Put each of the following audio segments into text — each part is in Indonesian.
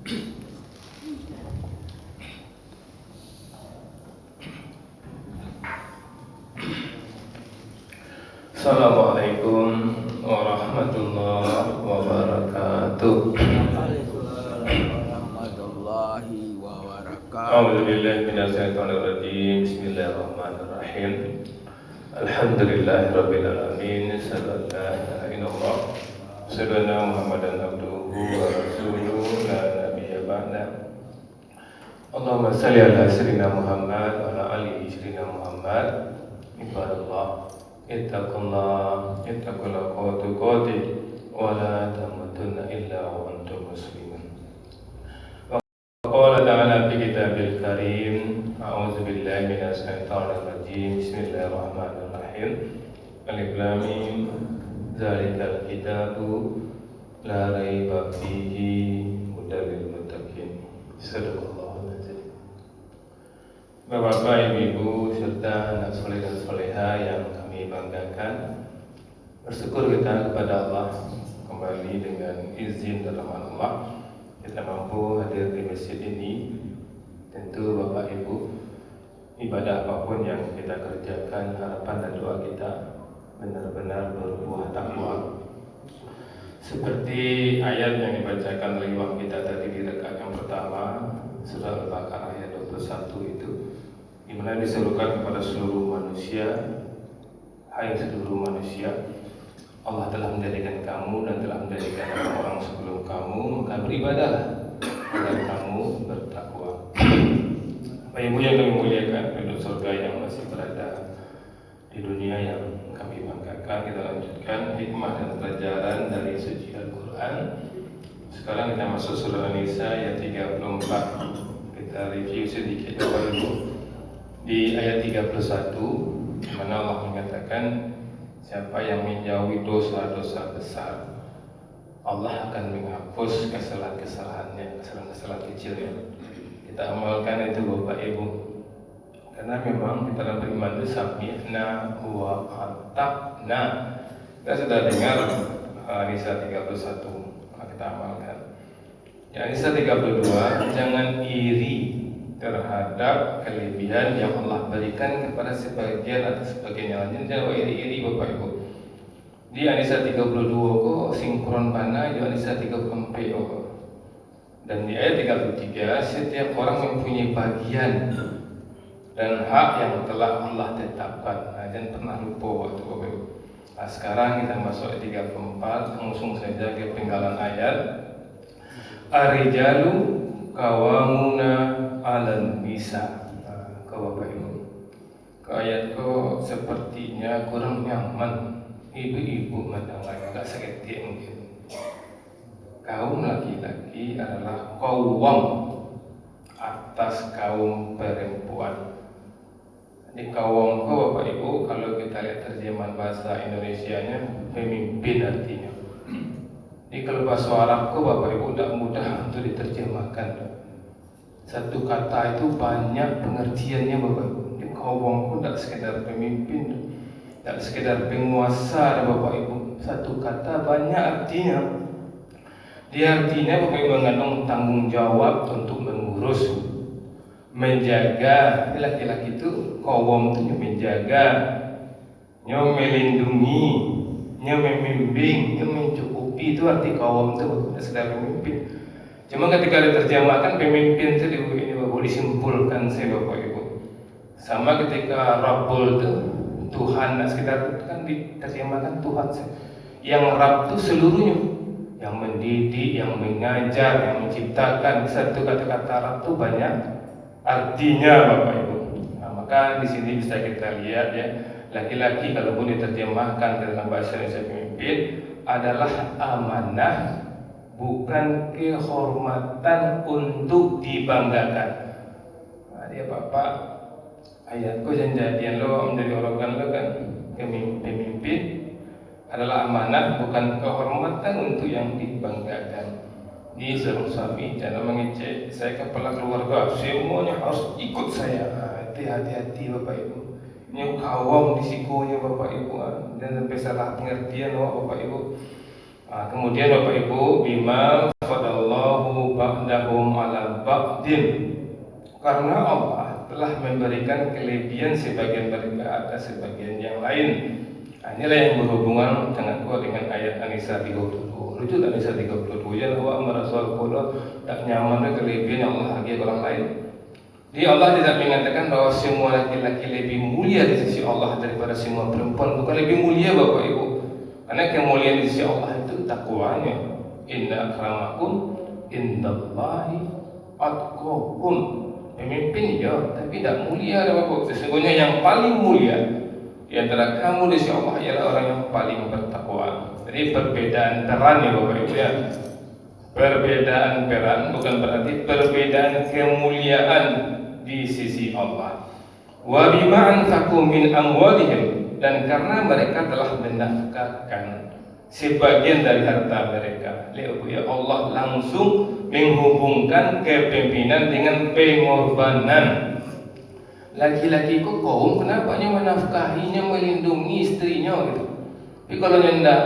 Assalamualaikum warahmatullahi wabarakatuh. Warahmatullahi wabarakatuh. A'udzubillahi minasyaitonirrajim. Bismillahirrahmanirrahim. Alhamdulillahirabbil alamin. Sallallahu alaihi wasallam. Sayyidina Muhammadan abduhu wa rasuluhu la nabiyya ba'da. Allahumma shalli ala sayyidina Muhammad wa ala ali sayyidina Muhammad. Ibadallah, ittaqullah, ittaqullaha wa tuqatih wa la tamutunna illa wa antum muslimun. Qala ta'ala fi kitabil karim, a'udzu billahi minasy syaithanir rajim. Bismillahirrahmanirrahim. Alif lam mim. Zalikal kitabu la raiba fihi hudal lil muttaqin. Sadaqallahul azim. Bapak, Ibu, serta anak soleh dan soleha yang kami banggakan, bersyukur kita kepada Allah kembali dengan izin dan rahmat Allah kita mampu hadir di masjid ini. Tentu Bapak Ibu, ibadah apapun yang kita kerjakan, harapan dan doa kita benar-benar berbuah takwa. Seperti ayat yang dibacakan oleh imam kita tadi di rakaat yang pertama, surah Al-Baqarah ayat 21 itu, di mana diserukan kepada seluruh manusia, hai seluruh manusia, Allah telah menjadikan kamu dan telah menjadikan orang-orang sebelum kamu, maka beribadahlah agar kamu bertakwa. Bapak Ibu yang kami muliakan, penduduk surga yang masih berada di dunia yang kami banggakan, kita lanjutkan hikmah dan pelajaran dari suci Al-Quran. Sekarang kita masuk surah An-Nisa ayat 34. Kita review sedikit Bapak Ibu. Di ayat 31, di mana Allah mengatakan, siapa yang menjauhi dosa-dosa besar, Allah akan menghapus kesalahan-kesalahannya, kesalahan-kesalahan kecilnya. Kita amalkan itu Bapak Ibu. Karena memang kita dalam beriman itu sami'na wa ata'na. Kita sudah dengar An-Nisa 31, kita amalkan. An-Nisa 32, jangan iri terhadap kelebihan yang Allah berikan kepada sebagian atau sebagian yang lain. Jangan iri-iri Bapak Ibu. Di An-Nisa 32 kok sinkron mana di An-Nisa 34 kok. Dan di ayat 33, setiap orang mempunyai bagian dan hak yang telah Allah tetapkan. Jangan pernah lupa waktu Bapak Ibu. Sekarang kita masuk ayat 34, langsung saja ke penggalan ayat. Ar-rijalu qawwamuna 'alan nisa. Ke Bapak Ibu. Ke ayat kok sepertinya kurang nyaman. Ibu-ibu mendengar agak seketik mungkin. Kaum laki-laki adalah qawwam atas kaum perempuan. Di kaum Bapak Ibu, kalau kita lihat terjemahan bahasa Indonesianya, pemimpin artinya. Di kalau bahasa Arabku Bapak Ibu tidak mudah untuk diterjemahkan. Satu kata itu banyak pengertiannya Bapak Ibu. Di kaum tidak sekedar pemimpin, tidak sekedar penguasa Bapak Ibu. Satu kata banyak artinya. Dia artinya Bapak Ibu mengandung tanggung jawab untuk mengurus, menjaga. Laki-laki itu kaum itu menjaga, melindungi, membimbing, mencukupi. Itu arti kaum itu bukan sekedar pemimpin. Cuma ketika diterjemahkan pemimpin itu ini Bapak disimpulkan saya Bapak Ibu. Sama ketika Rabbul itu Tuhan, sekedar kan diterjemahkan Tuhan. Yang Rabb itu seluruhnya, yang mendidik, yang mengajar, yang menciptakan. Satu kata-kata Rabb itu banyak artinya Bapak Ibu. Maka di sini bisa kita lihat ya, laki-laki kalaupun diterjemahkan dalam bahasa Indonesia pemimpin adalah amanah, bukan kehormatan untuk dibanggakan. Dia Bapak, ayatku janjian lo menjadi orang lo kan pemimpin adalah amanah, bukan kehormatan untuk yang dibanggakan. Di seorang suami jangan mengecek, saya kepala keluarga, semuanya harus ikut saya. Hati-hati Bapak Ibu. Ini kawam disikonya Bapak Ibu, dan sampai salah pengertian Bapak Ibu. Kemudian Bapak Ibu, bima fadallahu ba'dahum ba'din. Karena Allah telah memberikan kelebihan sebagian mereka atas sebagian yang lain. Inilah yang berhubungan dengan ayat An-Nisa 32. Rujuk An-Nisa 32 ya wa amarasul qula tak nyaman kelebihan yang Allah bagi orang lain. Jadi Allah tidak mengatakan bahwa semua laki-laki lebih mulia di sisi Allah daripada semua perempuan. Bukan lebih mulia Bapak Ibu. Karena kemuliaan di sisi Allah itu takwanya. Inna akramakum indallahi atqakum. Pemimpin ya, tapi tidak mulia Bapak Ibu. Sesungguhnya yang paling mulia di antara kamu di sisi Allah ialah orang yang paling bertakwa. Jadi perbedaan peran ya Bapak Ibu ya. Perbedaan peran bukan berarti perbedaan kemuliaan di sisi Allah. Wa bima anfaqu min amwalihim, dan karena mereka telah menafkahkan sebagian dari harta mereka. Lihat ya, Allah langsung menghubungkan kepemimpinan dengan pengorbanan. Laki-laki kok kaum kenapa menafkahinya, melindungi istrinya gitu. Tapi kalau dia tidak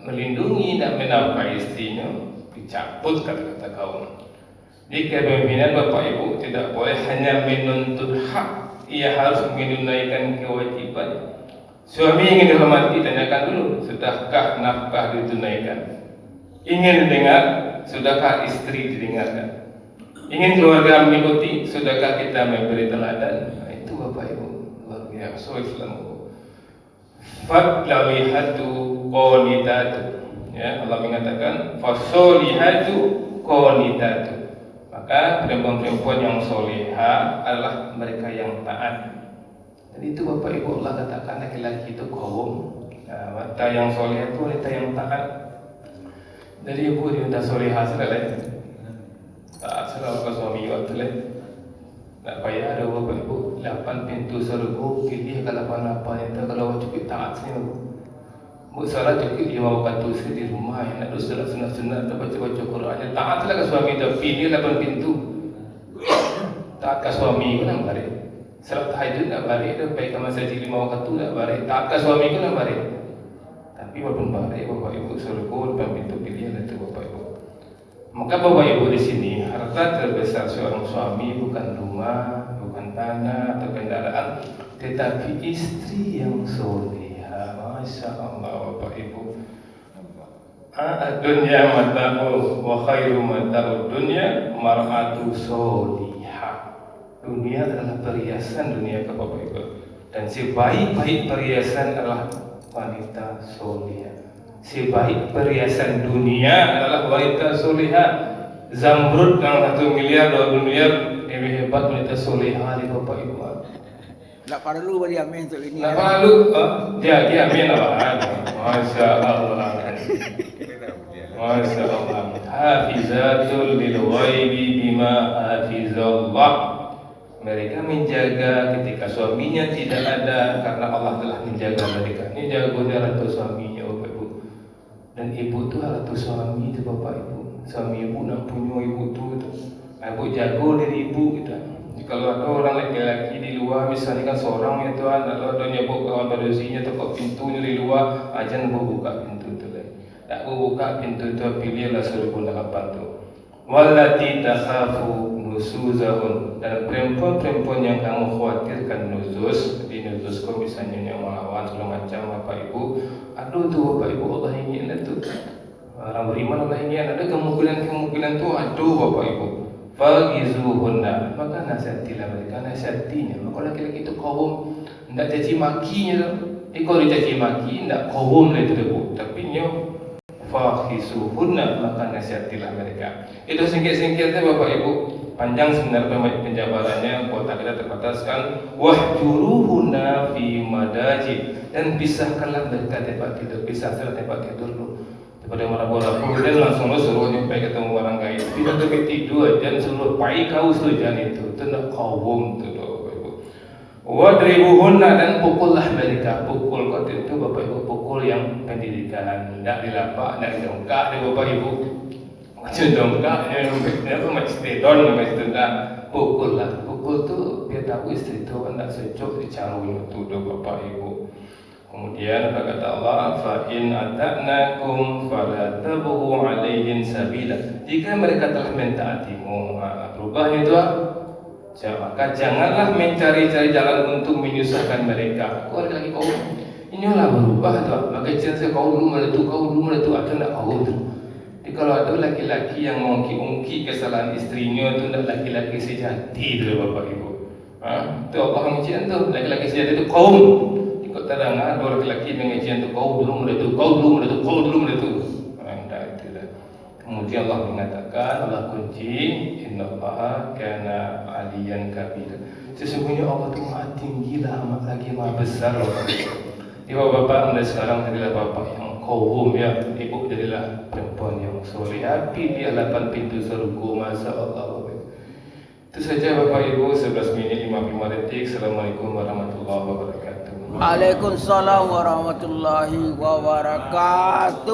melindungi, tidak menafkahi istrinya, dicabut kata-kata kaum. Di kepemimpinan Bapak Ibu tidak boleh hanya menuntut hak, ia harus menunaikan kewajiban. Suami ingin dihormati, tanyakan dulu, sudahkah nafkah ditunaikan? Ingin didengar, sudahkah istri didengarkan? Ingin keluarga mengikuti, sudahkah kita memberi teladan? Nah, itu Bapak Ibu luar biasa Islam. Fadlawihatu qanitatu. Ya, Allah mengatakan fasolihatu qanitatu. Maka perempuan-perempuan yang soleha adalah mereka yang taat. Dan itu Bapak Ibu Allah katakan laki-laki itu kaum. Wanita yang soleha itu wanita yang taat. Dari ibu dia sudah soleha sudah taat sudah ke suami waktu tak payah ada Bapak Ibu 8 pintu surga pilih ke 8 itu kalau cukup taat sini Bu salah cukup 5 waktu di rumah yang nak dosa sunat-sunat atau baca-baca Quran. Taatlah ke suami tapi dia 8 pintu. Taat ke suami pun nak balik. Salat tahajud nak balik, dah baik masa jadi 5 waktu nak balik. Taat ke suami pun nak balik. Tapi walaupun balik Bapak Ibu surga 8 pintu pilihan itu Bapak Ibu. Maka Bapak Ibu di sini harta terbesar seorang suami bukan rumah, bukan tanah atau kendaraan, tetapi istri yang soleh. Masya Allah Bapak Ibu. Dunia mata'u wa khairu mata'u dunia mar'atu solihah. Dunia adalah perhiasan dunia ke Bapak Ibu. Dan sebaik-baik perhiasan adalah wanita solihah. Sebaik perhiasan dunia adalah wanita solihah. Zamrud yang 1 miliar 2 miliar lebih hebat wanita solihah di Bapak Ibu. Tak perlu beri amin untuk ini. Tak perlu, dia amin apa? Masya Allah. Masya Allah. Hafizatul lil ghaibi bima hafizallah. Mereka menjaga ketika suaminya tidak ada karena Allah telah menjaga mereka. Ini jagonya ratu suaminya Bapak Ibu. Dan ibu itu ratu suami itu Bapak Ibu. Suami ibu nak punya ibu itu. Ibu jago dari ibu kita. Kalau ada orang laki-laki di luar, misalnya kan seorang ya Tuhan, atau ada nyebut kawan berdozinya atau pintunya di luar, jangan buka pintu itu lagi. Tak buka pintu itu, pilihlah 1008 tu. Wallati takhafu nusuzahun, dan perempuan-perempuan yang kamu khawatirkan nuzuz, di nuzuz kau misalnya yang melawan segala macam Bapak Ibu, aduh tu Bapak Ibu Allah ingin itu. Orang beriman Allah ingin ada kemungkinan tu, aduh Bapak Ibu. Fagizuhunna, maka nasihatilah mereka, nasihatinya. Maka laki-laki itu kaum tidak caci makinya. Kalau dicaci maki, tidak kaum lah itu debu. Tapi nyo fagizuhunna, maka nasihatilah mereka. Itu singkat-singkatnya Bapak Ibu. Panjang sebenarnya penjabarannya, kuota kita terbataskan. Wahjuruhunna fi madaji, dan pisahkanlah mereka tempat tidur. Pisahkanlah tempat tidur dulu. Daripada marah-marah, kemudian langsung lo suruh nyampai ketemu orang gaib. Tidak sampai tidur dan suruh pai kau sejan itu nak kaum tu Bapak Ibu. Wadribuhunna, dan pukullah mereka. Pukul kau itu Bapak Ibu, pukul yang pendidikan, tidak dilapak, tidak didongkak di Bapak Ibu. Macam dongkaknya, apa macam stedon macam itu tak. Pukullah, pukul tu biar tahu istri tu tidak secok dicarui tu Bapak Ibu. Kemudian kata Allah, fa in ata'nakum fala tabghu 'alaihin sabila. Jika mereka telah mentaatimu, berubah itu maka janganlah mencari-cari jalan untuk menyusahkan mereka. Kau lagi kau inilah berubah tu. Maka jangan kau dulu meletup atau nak kau tu. Jadi kalau ada laki-laki yang mengungkit kesalahan istrinya tu, nak laki-laki sejati tu bapak ibu. Tu Allah mengujian tu, laki-laki sejati tu kaum. Ikut terang ada laki-laki mengujian tu kau dulu meletup. Itulah. Kemudian Allah mengatakan, Allah kunci, innallaha kana aliyan kabira. Sesungguhnya Allah itu maha tinggi lah, amat lagi maha besar. Bapak anda sekarang adalah bapak yang kaum ya, ibu jadilah perempuan yang soleh. Api dia 8 pintu surga, masya Allah. Itu saja Bapak Ibu, 11 minit 55 detik. Assalamualaikum warahmatullahi wabarakatuh. Waalaikumsalam warahmatullahi wabarakatuh.